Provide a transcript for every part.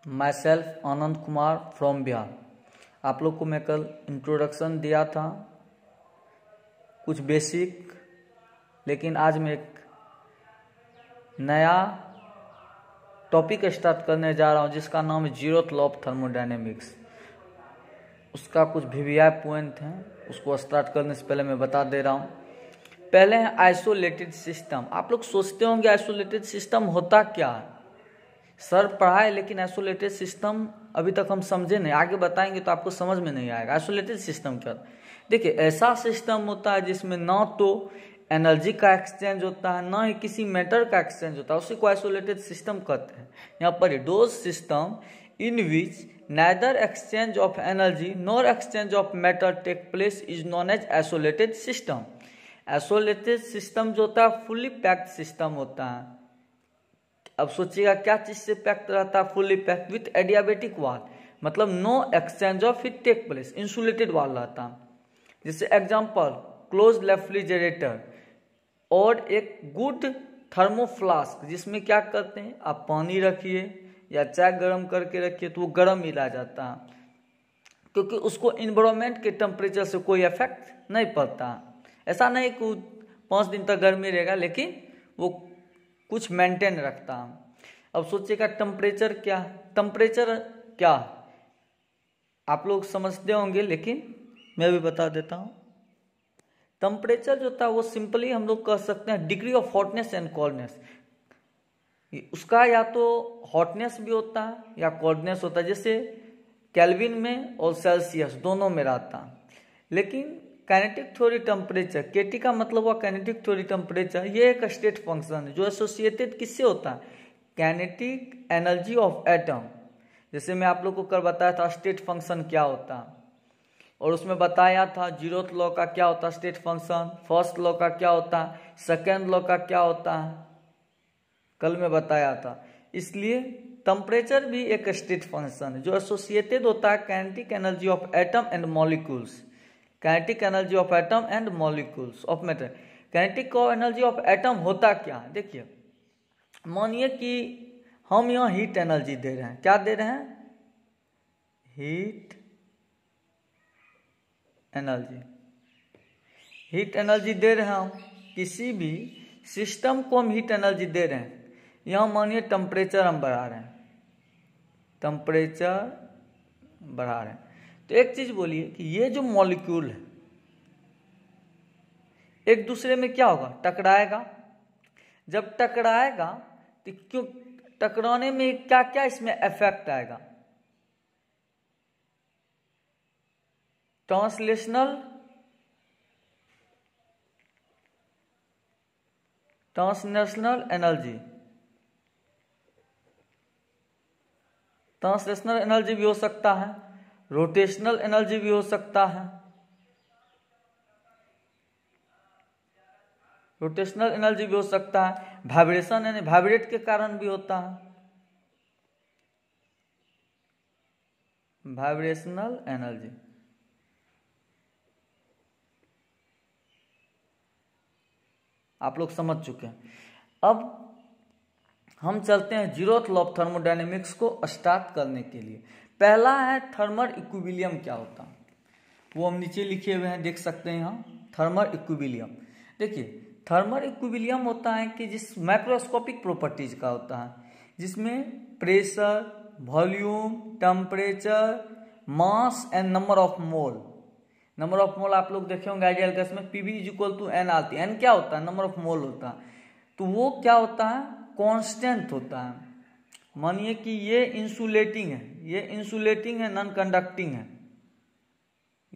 My self Anand Kumar from Bihar. आप लोग को मैं कल इंट्रोडक्शन दिया था कुछ बेसिक, लेकिन आज मैं एक नया टॉपिक स्टार्ट करने जा रहा हूं जिसका नाम है जीरोथ लॉ ऑफ थर्मोडायनेमिक्स। उसका कुछ वीवीआई पॉइंट हैं, उसको स्टार्ट करने से पहले मैं बता दे रहा हूं। पहले है आइसोलेटेड सिस्टम। आप लोग सोचते होंगे आइसोलेटेड सिस्टम होता क्या है, सर पढ़ाए लेकिन आइसोलेटेड सिस्टम अभी तक हम समझे नहीं, आगे बताएंगे तो आपको समझ में नहीं आएगा आइसोलेटेड सिस्टम क्या। देखिए, ऐसा सिस्टम होता है जिसमें ना तो एनर्जी का एक्सचेंज होता है ना ही किसी मैटर का एक्सचेंज होता है, उसी को आइसोलेटेड सिस्टम कहते हैं। यहाँ पर those system in which neither exchange of energy nor exchange of matter take place is known as isolated system। Isolated system जो होता है फुल्ली पैक्ड सिस्टम होता है। अब सोचिएगा क्या चीज से पैक्ड रहता है, fully packed with adiabatic wall, मतलब no exchange of heat take place, insulated wall रहता है। जैसे एग्जांपल क्लोज रेफ्रिजरेटर और एक गुड थर्मोफ्लास्क, जिसमें क्या करते हैं आप पानी रखिए या चाय गर्म करके रखिए तो वो गर्म ही रह जाता है, क्योंकि उसको इन्वायरमेंट के टेम्परेचर से कोई इफेक्ट नहीं पड़ता। ऐसा नहीं कि 5 दिन तक गर्मी रहेगा, लेकिन वो कुछ मेंटेन रखता है। अब सोचिएगा टेम्परेचर क्या, टेम्परेचर क्या आप लोग समझते होंगे, लेकिन मैं भी बता देता हूँ। टेम्परेचर जो होता है वो सिंपली हम लोग कह सकते हैं degree of hotness and coldness. उसका या तो हॉटनेस भी होता है या कोल्डनेस होता है, जैसे केल्विन में और सेल्सियस दोनों में रहता है। लेकिन काइनेटिक थ्योरी टेम्परेचर, केटी का मतलब हुआ काइनेटिक थ्योरी टेम्परेचर, ये एक स्टेट फंक्शन है जो एसोसिएटेड किससे होता है, काइनेटिक एनर्जी ऑफ एटम। जैसे मैं आप लोग को कल बताया था स्टेट फंक्शन क्या होता है, और उसमें बताया था जीरोथ लॉ का क्या होता है स्टेट फंक्शन, फर्स्ट लॉ का क्या होता है, सेकेंड लॉ का क्या होता है, कल मैं बताया था। इसलिए टेम्परेचर भी एक स्टेट फंक्शन है जो एसोसिएटेड होता है kinetic energy of atom and molecules, kinetic energy of atom and molecules of matter. Kinetic energy of atom होता क्या है, देखिए मानिए कि हम यहाँ हीट एनर्जी दे रहे हैं, क्या दे रहे हैं, हीट एनर्जी। हीट एनर्जी दे रहे हैं हम, किसी भी सिस्टम को हम हीट एनर्जी दे रहे हैं। यहाँ मानिए टेम्परेचर हम बढ़ा रहे हैं, टेम्परेचर बढ़ा रहे हैं, तो एक चीज बोलिए कि ये जो मॉलिक्यूल है एक दूसरे में क्या होगा, टकराएगा। जब टकराएगा तो क्यों टकराने में क्या क्या इसमें इफेक्ट आएगा, ट्रांसलेशनल एनर्जी, ट्रांसलेशनल एनर्जी भी हो सकता है, रोटेशनल एनर्जी भी हो सकता है। रोटेशनल एनर्जी भी हो सकता है, वाइब्रेशन यानी वाइब्रेट के कारण भी होता है, वाइब्रेशनल एनर्जी। आप लोग समझ चुके हैं। अब हम चलते हैं जीरोथ लॉ ऑफ थर्मोडायनेमिक्स को स्टार्ट करने के लिए। पहला है थर्मल इक्विलिब्रियम क्या होता है, वो हम नीचे लिखे हुए हैं, देख सकते हैं यहाँ थर्मल इक्विलिब्रियम। देखिए थर्मल इक्विलिब्रियम होता है कि जिस मैक्रोस्कोपिक प्रॉपर्टीज का होता है, जिसमें pressure, volume, temperature, mass and number of mole. Number of mole आप लोग देखे होंगे आइडियल गैस में PV is equal to N आती है। एन क्या होता है, नंबर ऑफ मोल होता है, तो वो क्या होता है, कांस्टेंट होता है। मानिए कि ये इंसुलेटिंग है, ये इंसुलेटिंग है, नॉन कंडक्टिंग है,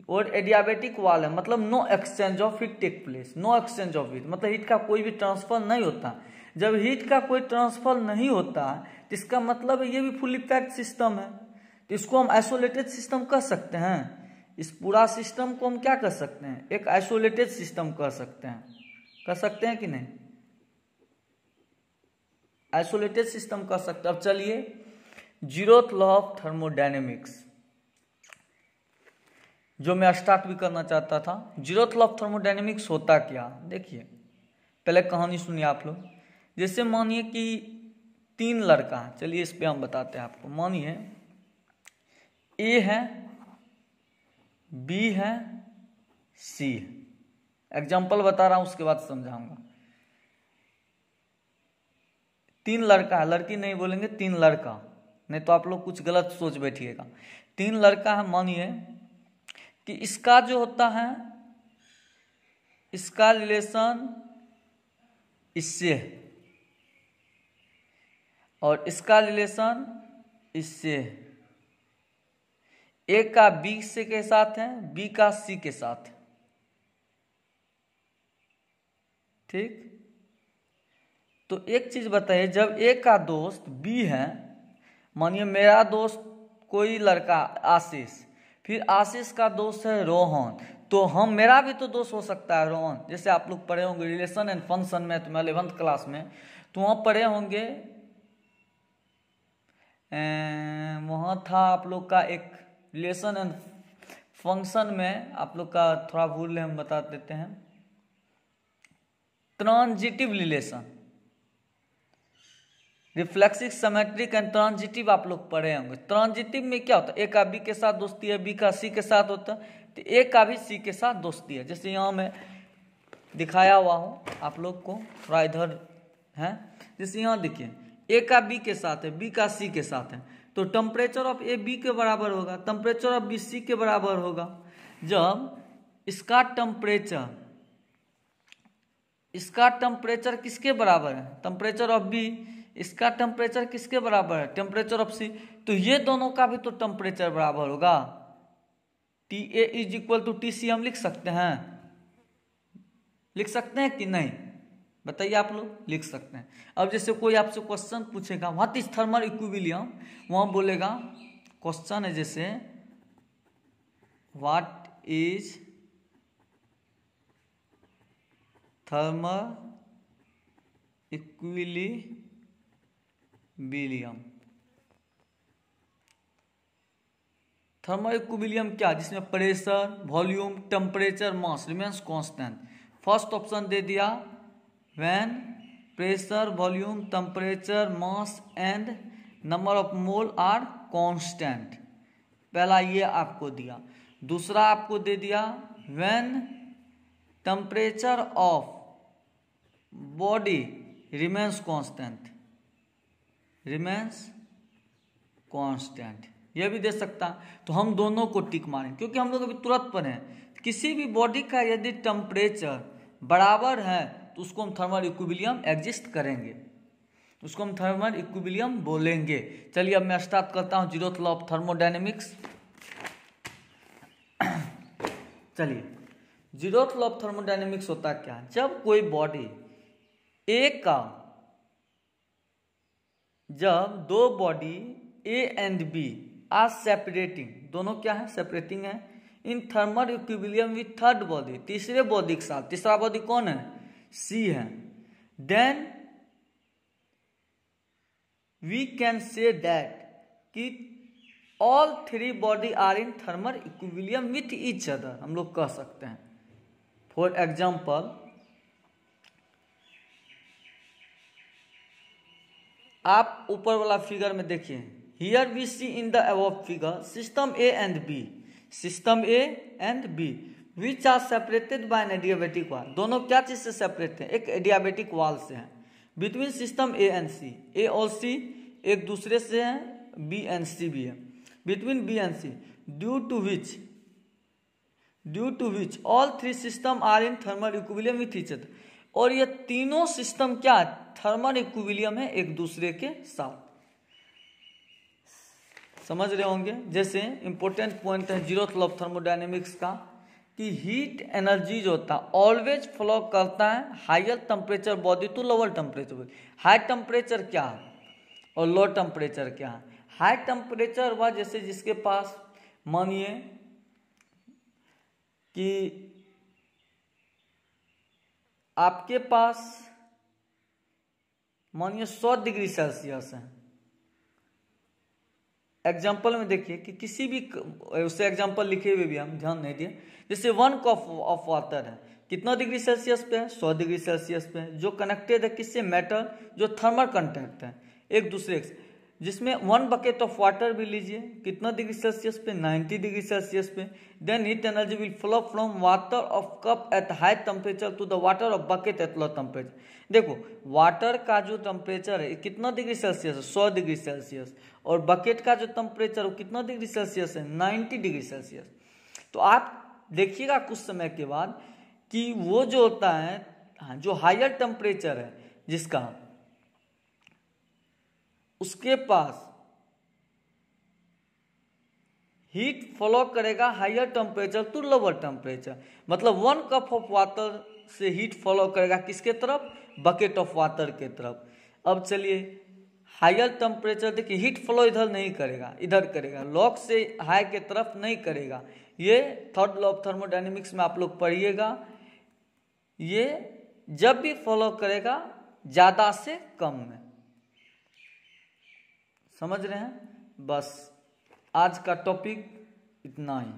और एडियाबेटिक वॉल है, मतलब no exchange of heat take place, no exchange of heat, मतलब हीट का कोई भी ट्रांसफर नहीं होता। जब हीट का कोई ट्रांसफर नहीं होता तो इसका मतलब ये भी फुली पैक्ड सिस्टम है, तो इसको हम आइसोलेटेड सिस्टम कह सकते हैं। इस पूरा सिस्टम को हम क्या कर सकते हैं, एक आइसोलेटेड सिस्टम कह सकते हैं, कह सकते हैं कि नहीं, आइसोलेटेड सिस्टम कह सकते हैं। अब चलिए जीरोथ लॉ ऑफ थर्मोडायनेमिक्स जो मैं स्टार्ट भी करना चाहता था। जीरोथ लॉ ऑफ थर्मोडायनेमिक्स होता क्या, देखिए पहले कहानी सुनिए आप लोग। जैसे मानिए कि तीन लड़का है, चलिए इस पे हम बताते हैं आपको। मानिए ए है, बी है, सी है। एग्जाम्पल बता रहा हूं, उसके बाद समझाऊंगा। तीन लड़का है, लड़की नहीं बोलेंगे, तीन लड़का, नहीं तो आप लोग कुछ गलत सोच बैठिएगा। तीन लड़का है, मानिए कि इसका जो होता है, इसका रिलेशन इससे है और इसका रिलेशन इससे है। ए का बी से के साथ है, बी का सी के साथ है, ठीक। तो एक चीज बताइए, जब ए का दोस्त बी है, मानिए मेरा दोस्त कोई लड़का आशीष, फिर आशीष का दोस्त है रोहन, तो मेरा भी तो दोस्त हो सकता है रोहन। जैसे आप लोग पढ़े होंगे रिलेशन एंड फंक्शन में, तो मैं 11th क्लास में, तो वहाँ पढ़े होंगे, वहाँ था आप लोग का एक रिलेशन एंड फंक्शन में, आप लोग का थोड़ा भूल हम बता देते हैं, transitive relation, reflexive, symmetric and transitive आप लोग पढ़े होंगे। ट्रांजिटिव में क्या होता है, ए का बी के साथ दोस्ती है, बी का सी के साथ होता है, तो ए का भी सी के साथ दोस्ती है। जैसे यहाँ मैं दिखाया हुआ हूँ आप लोग को, थोड़ा इधर है, जैसे यहाँ देखिए ए का बी के साथ है, बी का सी के साथ है, तो टेम्परेचर ऑफ ए बी के बराबर होगा, टेम्परेचर ऑफ बी सी के बराबर होगा। जब इसका टेम्परेचर किसके बराबर है, टेम्परेचर ऑफ बी, इसका टेम्परेचर किसके बराबर है, टेम्परेचर ऑफ सी, तो ये दोनों का भी तो टेम्परेचर बराबर होगा। T A is equal to T C हम लिख सकते हैं, लिख सकते हैं कि नहीं, बताइए आप लोग, लिख सकते हैं। अब जैसे कोई आपसे क्वेश्चन पूछेगा व्हाट इज थर्मल इक्विलिब्रियम, वहां बोलेगा, क्वेश्चन है जैसे what is thermal equilibrium. Thermal equilibrium क्या, जिसमें pressure, volume, temperature, mass remains constant. First option दे दिया when pressure, volume, temperature, mass and number of mole are constant, पहला ये आपको दिया। दूसरा आपको दे दिया when temperature of body remains constant, ये भी दे सकता। तो हम दोनों को टिक मारें, क्योंकि हम लोग अभी तुरंत पर हैं, किसी भी बॉडी का यदि टेम्परेचर बराबर है तो उसको हम थर्मल इक्विलिब्रियम एग्जिस्ट करेंगे, उसको हम थर्मल इक्विलिब्रियम बोलेंगे। चलिए अब मैं स्टार्ट करता हूं जीरोथ लॉ ऑफ थर्मोडायनेमिक्स। चलिए, जीरोथ लॉ ऑफ थर्मोडायनेमिक्स होता क्या, जब कोई बॉडी ए का, जब दो body A and B are separating, दोनों क्या है, सेपरेटिंग है, in thermal equilibrium with third body, तीसरे बॉडी के साथ, तीसरा बॉडी कौन है, सी है, then we can say that कि all three body are in thermal equilibrium with each other, हम लोग कह सकते हैं। फॉर एग्जाम्पल, आप ऊपर वाला फिगर में देखिए, here we see in the above figure system A and B, system A and B which are separated by an adiabatic wall, दोनों क्या चीज से सेपरेट है, एक एडियाबेटिक वॉल से है। बिटवीन सिस्टम ए एंड सी, ए और सी एक दूसरे से है, बी एंड सी भी है, between B and C, due to which all three system are in thermal equilibrium with each other, और ये तीनों सिस्टम क्या है, थर्मल इक्विलिब्रियम है एक दूसरे के साथ। समझ रहे होंगे। जैसे इंपॉर्टेंट पॉइंट है जीरोथ लॉ ऑफ थर्मोडायनेमिक्स का, कि हीट एनर्जी जो होता है ऑलवेज फ्लो करता है higher temperature body to lower temperature body. High temperature क्या है और लो टेम्परेचर क्या है। हाई टेम्परेचर वह जैसे जिसके पास, मानिए कि आपके पास मानिए 100 डिग्री सेल्सियस है, एग्जाम्पल में देखिए कि किसी भी, उससे एग्जाम्पल लिखे हुए भी हम ध्यान नहीं दिए, जैसे 1 कप ऑफ वाटर है, कितना डिग्री सेल्सियस पे है, 100 डिग्री सेल्सियस पे है, जो कनेक्टेड है किससे, मेटल, जो थर्मल कंटेक्ट है, एक दूसरे से, जिसमें 1 बकेट ऑफ वाटर भी लीजिए, कितना डिग्री सेल्सियस पे, 90 डिग्री सेल्सियस पे। Then heat energy will flow from water of cup at high temperature to the water of bucket at low temperature. देखो वाटर का जो टेम्परेचर है कितना डिग्री सेल्सियस है, 100 डिग्री सेल्सियस, और बकेट का जो टेम्परेचर है कितना डिग्री सेल्सियस है, 90 डिग्री सेल्सियस। तो आप देखिएगा कुछ समय के बाद कि वो जो होता है जो हायर टेम्परेचर है जिसका, उसके पास हीट फ्लो करेगा higher temperature to lower temperature. मतलब 1 कप ऑफ वाटर से हीट फ्लो करेगा किसके तरफ, बकेट ऑफ वाटर के तरफ। अब चलिए हायर टेम्परेचर, देखिए हीट फ्लो इधर नहीं करेगा, इधर करेगा, लॉग से हाई के तरफ नहीं करेगा। ये थर्ड लॉ ऑफ थर्मोडायनेमिक्स में आप लोग पढ़िएगा। ये जब भी फ्लो करेगा ज्यादा से कम में, समझ रहे हैं। बस आज का टॉपिक इतना ही।